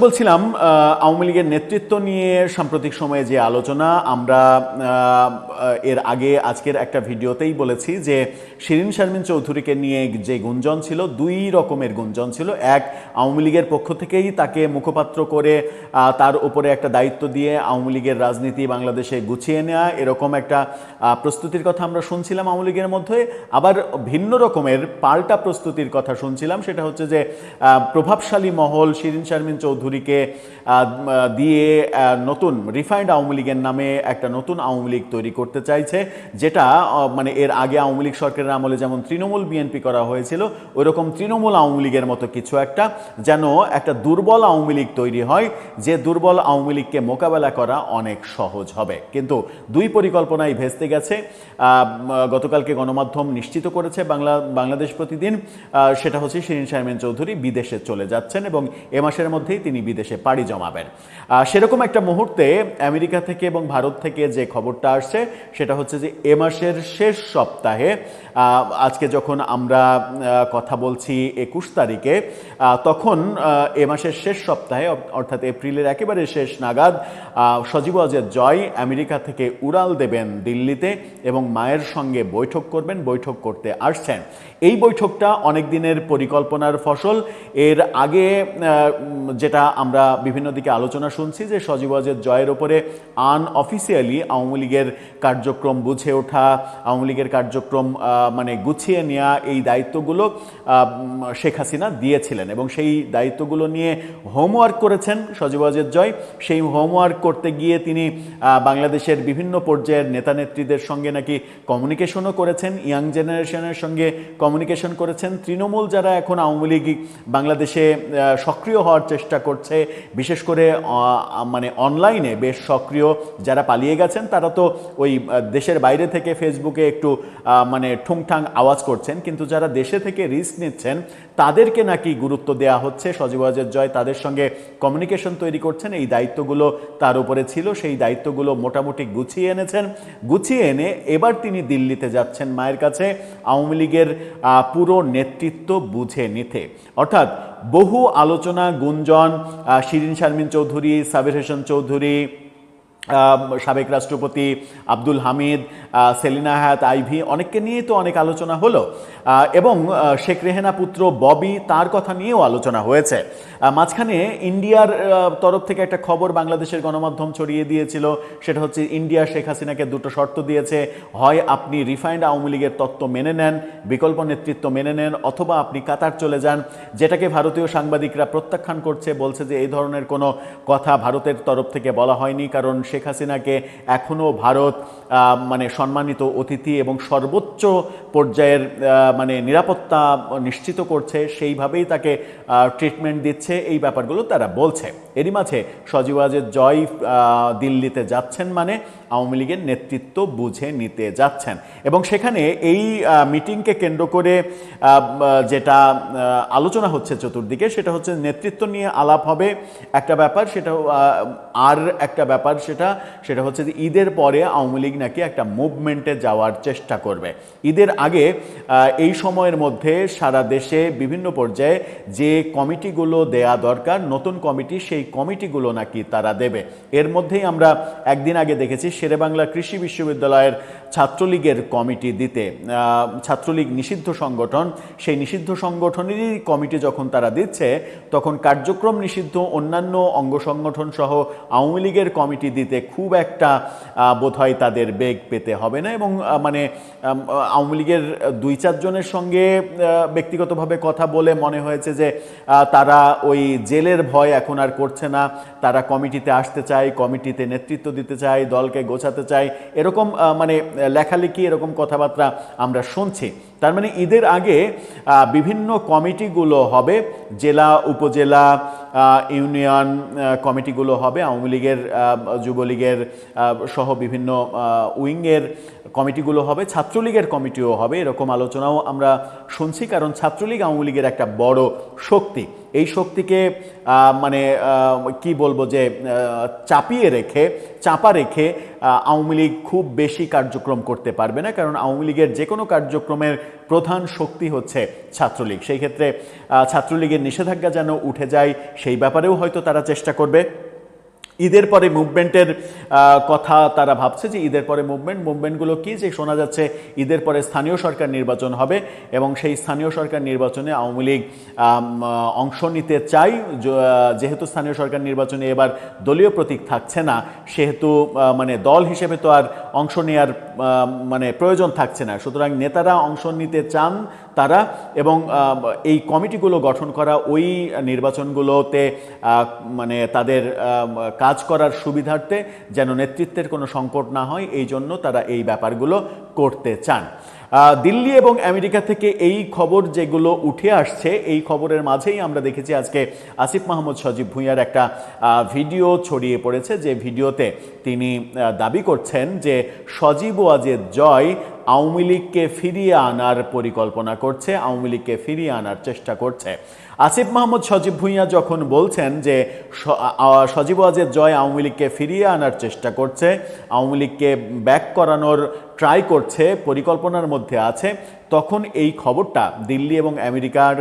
বলছিলাম আওয়ামী লীগের নেতৃত্ব নিয়ে সাম্প্রতিক সময়ে যে আলোচনা আমরা এর আগে আজকের একটা ভিডিওতেই বলেছি যে শিরীন শারমিন চৌধুরীকে নিয়ে যে গুঞ্জন ছিল দুই রকমের গুঞ্জন ছিল। এক, আওয়ামী লীগের পক্ষ থেকেই তাকে মুখপাত্র করে তার উপরে একটা দায়িত্ব দিয়ে আওয়ামী লীগের রাজনীতি বাংলাদেশে গুছিয়ে নেওয়া, এরকম একটা প্রস্তুতির কথা আমরা শুনছিলাম আওয়ামী লীগের মধ্যে। আবার ভিন্ন রকমের পাল্টা প্রস্তুতির কথা শুনছিলাম, সেটা হচ্ছে যে প্রভাবশালী মহল শিরীন শারমিন চৌধুরীকে দিয়ে নতুন রিফাইন্ড আওয়ামী লীগের নামে একটা নতুন আওয়ামী লীগ তৈরি করতে চাইছে, যেটা মানে এর আগে আওয়ামী লীগ সরকারের আমলে যেমন তৃণমূল বিএনপি করা হয়েছিল ওইরকম তৃণমূল আওয়ামী লীগের মতো কিছু একটা, যেন একটা দুর্বল আওয়ামী লীগ তৈরি হয়, যে দুর্বল আওয়ামী লীগকে মোকাবেলা করা অনেক সহজ হবে। কিন্তু দুই পরিকল্পনাই ভেস্তে গেছে। গতকালকে গণমাধ্যম নিশ্চিত করেছে বাংলাদেশ প্রতিদিন, সেটা হচ্ছে শিরীন শারমিন চৌধুরী বিদেশে চলে যাচ্ছেন এবং এ মাসের মধ্যেই তিনি বিদেশে পাড়ি জমাবেন। সেরকম একটা মুহূর্তে আমেরিকা থেকে এবং ভারত থেকে যে খবরটা আসছে সেটা হচ্ছে যে এ মাসের শেষ সপ্তাহে, আজকে যখন আমরা কথা বলছি 21 তারিখে, তখন এ মাসের শেষ সপ্তাহে অর্থাৎ এপ্রিলের একেবারে শেষ নাগাদ সজীব ওয়াজেদ জয় আমেরিকা থেকে উড়াল দেবেন দিল্লিতে এবং মায়ের সঙ্গে বৈঠক করবেন, বৈঠক করতে আসছেন। এই বৈঠকটা অনেক দিনের পরিকল্পনার ফসল। এর আগে যেটা আমরা বিভিন্ন দিকে আলোচনা শুনছি যে সজীব ওয়াজেদ জয়ের ওপরে আনঅফিসিয়ালি আওয়ামী লীগের কার্যক্রম বুঝে ওঠা, আওয়ামী লীগের কার্যক্রম মানে গুছিয়ে নেওয়া, এই দায়িত্বগুলো শেখ হাসিনা দিয়েছিলেন এবং সেই দায়িত্বগুলো নিয়ে হোমওয়ার্ক করেছেন সজীব ওয়াজেদ জয়। সেই হোমওয়ার্ক করতে গিয়ে তিনি বাংলাদেশের বিভিন্ন পর্যায়ের নেতা নেত্রীদের সঙ্গে নাকি কমিউনিকেশনও করেছেন, ইয়াং জেনারেশনের সঙ্গে কমিউনিকেশন করেছেন। তৃণমূল যারা এখন আওয়ামী লীগ বাংলাদেশে সক্রিয় হওয়ার চেষ্টা করছে, বিশেষ করে মানে অনলাইনে বেশ সক্রিয়, যারা পালিয়ে গেছেন তারা তো ওই দেশের বাইরে থেকে ফেসবুকে একটু মানে ঠুংঠাং আওয়াজ করছেন, কিন্তু যারা দেশে থেকে রিস্ক নিচ্ছেন তাদেরকে নাকি গুরুত্ব দেওয়া হচ্ছে। সজীব ওয়াজেদ জয় তাদের সঙ্গে কমিউনিকেশন তৈরি করছেন, এই দায়িত্বগুলো তার উপরে ছিল, সেই দায়িত্বগুলো মোটামুটি গুছিয়ে এনেছেন। গুছিয়ে এনে এবার তিনি দিল্লিতে যাচ্ছেন মায়ের কাছে আওয়ামী লীগের পুরো নেতৃত্ব বুঝে নিতে। অর্থাৎ বহু আলোচনা গুঞ্জন, শিরীন শারমিন চৌধুরী, সাবির হোসেন চৌধুরী, সাবেক রাষ্ট্রপতি আব্দুল হামিদ, সেলিনা হায়াত আইভি, অনেককে নিয়ে তো অনেক আলোচনা হলো এবং শেখ রেহেনা পুত্র ববি, তার কথা নিয়েও আলোচনা হয়েছে। মাঝখানে ইন্ডিয়ার তরফ থেকে একটা খবর বাংলাদেশের গণমাধ্যম ছড়িয়ে দিয়েছিল, সেটা হচ্ছে ইন্ডিয়া শেখ হাসিনাকে দুটো শর্ত দিয়েছে, হয় আপনি রিফাইন্ড আওয়ামী লীগের তত্ত্ব মেনে নেন, বিকল্প নেতৃত্ব মেনে নেন, অথবা আপনি কাতার চলে যান, যেটাকে ভারতীয় সাংবাদিকরা প্রত্যাখ্যান করছে, বলছে যে এই ধরনের কোনো কথা ভারতের তরফ থেকে বলা হয়নি, কারণ শেখ হাসিনাকে এখনও ভারত মানে সম্মানিত অতিথি এবং সর্বোচ্চ পর্যায়ের মানে নিরাপত্তা নিশ্চিত করছে, সেইভাবেই তাকে ট্রিটমেন্ট দিচ্ছে, এই ব্যাপারগুলো তারা বলছে। এরই মাঝে সজীব ওয়াজেদ জয় দিল্লিতে যাচ্ছেন, মানে আওয়ামী লীগের নেতৃত্ব বুঝে নিতে যাচ্ছেন এবং সেখানে এই মিটিংকে কেন্দ্র করে যেটা আলোচনা হচ্ছে চতুর্দিকে, সেটা হচ্ছে নেতৃত্ব নিয়ে আলাপ হবে একটা ব্যাপার, সেটা আর একটা ব্যাপার সেটা হচ্ছে যে ঈদের পরে আওয়ামী লীগ নাকি একটা মুভমেন্টে যাওয়ার চেষ্টা করবে। ঈদের আগে এই সময়ের মধ্যে সারা দেশে বিভিন্ন পর্যায়ে যে কমিটিগুলো দেয়া দরকার, নতুন কমিটি, সেই কমিটিগুলো নাকি তারা দেবে। এর মধ্যেই আমরা একদিন আগে দেখেছি শেরেবাংলা কৃষি বিশ্ববিদ্যালয়ের ছাত্রলীগের কমিটি দিতে, ছাত্রলীগ নিষিদ্ধ সংগঠন, সেই নিষিদ্ধ সংগঠনেরই কমিটি যখন তারা দিচ্ছে, তখন কার্যক্রম নিষিদ্ধ অন্যান্য অঙ্গ সংগঠন সহ আওয়ামী লীগের কমিটি দিতে খুব একটা বোধহয় তাদের বেগ পেতে হবে না। এবং মানে আওয়ামী লীগের 2-4 জনের সঙ্গে ব্যক্তিগতভাবে কথা বলে মনে হয়েছে যে তারা ওই জেলের ভয় এখন আর করছে না, তারা কমিটিতে আসতে চায়, কমিটিতে নেতৃত্ব দিতে চায়, দলকে গোছাতে চায়, এরকম মানে লেখালেখি, এরকম কথাবার্তা আমরা শুনছি। তার মানে ঈদের আগে বিভিন্ন কমিটিগুলো হবে, জেলা, উপজেলা, ইউনিয়ন কমিটিগুলো হবে, আওয়ামী লীগের, যুবলীগের সহ বিভিন্ন উইংয়ের কমিটিগুলো হবে, ছাত্রলীগের কমিটিও হবে, এরকম আলোচনাও আমরা শুনছি। কারণ ছাত্রলীগ আওয়ামী লীগের একটা বড় শক্তি, এই শক্তিকে মানে কি বলবো যে চাপা রেখে আওয়ামী লীগ খুব বেশি কার্যক্রম করতে পারবে না, কারণ আওয়ামী লীগের যে কোনো কার্যক্রমের প্রধান শক্তি হচ্ছে ছাত্রলীগ। সেই ক্ষেত্রে ছাত্রলীগের নিষেধাজ্ঞা যেন উঠে যায় সেই ব্যাপারেও হয়তো তারা চেষ্টা করবে। ঈদের পরে মুভমেন্টের কথা তারা ভাবছে যে ঈদের পরে মুভমেন্টগুলো কি, যে শোনা যাচ্ছে ঈদের পরে স্থানীয় সরকার নির্বাচন হবে এবং সেই স্থানীয় সরকার নির্বাচনে আওয়ামী লীগ অংশ নিতে চাই। যেহেতু স্থানীয় সরকার নির্বাচনে এবার দলীয় প্রতীক থাকছে না, সেহেতু মানে দল হিসেবে তো আর অংশ নেওয়ার মানে প্রয়োজন থাকছে না, সুতরাং নেতারা অংশ নিতে চান তারা, এবং এই কমিটিগুলো গঠন করা ওই নির্বাচনগুলোতে মানে তাদের কাজ করার সুবিধার্থে যেন নেতৃত্বের কোনো সংকট না হয়, এই জন্য তারা এই ব্যাপারগুলো করতে চান। দিল্লি এবং আমেরিকা থেকে এই খবর যেগুলো উঠে আসছে, এই খবরের মাঝেই আমরা দেখেছি আজকে আসিফ মাহমুদ সজীব ভুঁইয়ার একটা ভিডিও ছড়িয়ে পড়েছে, যে ভিডিওতে তিনি দাবি করছেন যে সজীব ওয়াজেদ জয় আওয়ামী লীগকে ফিরিয়ে আনার পরিকল্পনা করছে, আওয়ামী লীগকে ফিরিয়ে আনার চেষ্টা করছে। আসিফ মাহমুদ সজীব ভুঁইয়া যখন বলছেন যে সজীব ওয়াজেদ জয় আওয়ামী লীগকে ফিরিয়ে আনার চেষ্টা করছে, আওয়ামী লীগকে ব্যাক করানোর ট্রাই করছে, পরিকল্পনার মধ্যে আছে, তখন এই খবরটা দিল্লি এবং আমেরিকার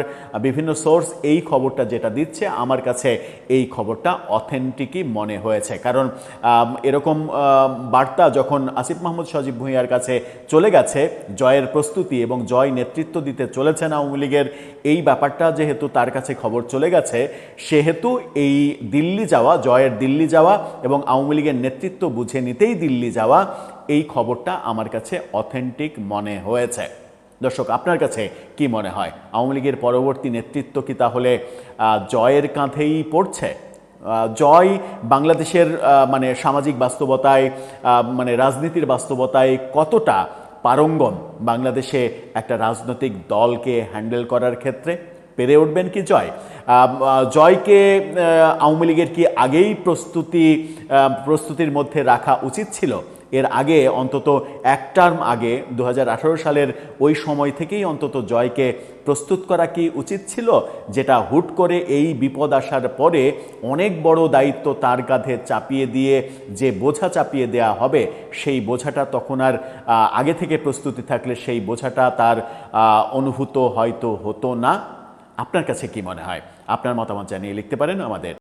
বিভিন্ন সোর্স এই খবরটা যেটা দিচ্ছে, আমার কাছে এই খবরটা অথেন্টিকই মনে হয়েছে। কারণ এরকম বার্তা যখন আসিফ মাহমুদ সজীব ভুঁইয়ার কাছে চলে গেছে, জয়ের প্রস্তুতি এবং জয় নেতৃত্ব দিতে চলেছেন আওয়ামী লীগের, এই ব্যাপারটা যেহেতু তার কাছে খবর চলে গেছে, সেহেতু এই দিল্লি যাওয়া, জয়ের দিল্লি যাওয়া এবং আওয়ামী লীগের নেতৃত্ব বুঝে নিতেই দিল্লি যাওয়া, এই খবরটা আমার কাছে অথেন্টিক মনে হয়েছে। দর্শক, আপনার কাছে কি মনে হয়? আওয়ামী লীগের পরবর্তী নেতৃত্ব কি তাহলে জয়ের কাঁধেই পড়ছে? জয় বাংলাদেশের মানে সামাজিক বাস্তবতায়, মানে রাজনীতির বাস্তবতায় কতটা পারঙ্গম? বাংলাদেশে একটা রাজনৈতিক দলকে হ্যান্ডেল করার ক্ষেত্রে পেরে উঠবেন কি জয়? জয়কে আওয়ামী লীগের কি আগেই প্রস্তুতির মধ্যে রাখা উচিত ছিল? এর আগে অন্তত এক টার্ম আগে 2018 সালের ওই সময় থেকেই অন্তত জয়কে প্রস্তুত করা কি উচিত ছিল? যেটা হুট করে এই বিপদ আসার পরে অনেক বড় দায়িত্ব তার কাঁধে চাপিয়ে দিয়ে যে বোঝা চাপিয়ে দেয়া হবে, সেই বোঝাটা তখন আর আগে থেকে প্রস্তুতি থাকলে সেই বোঝাটা তার অনুভূত হয়তো হতো না। আপনার কাছে কি মনে হয়? আপনার মতামত জানিয়ে লিখতে পারেন আমাদের।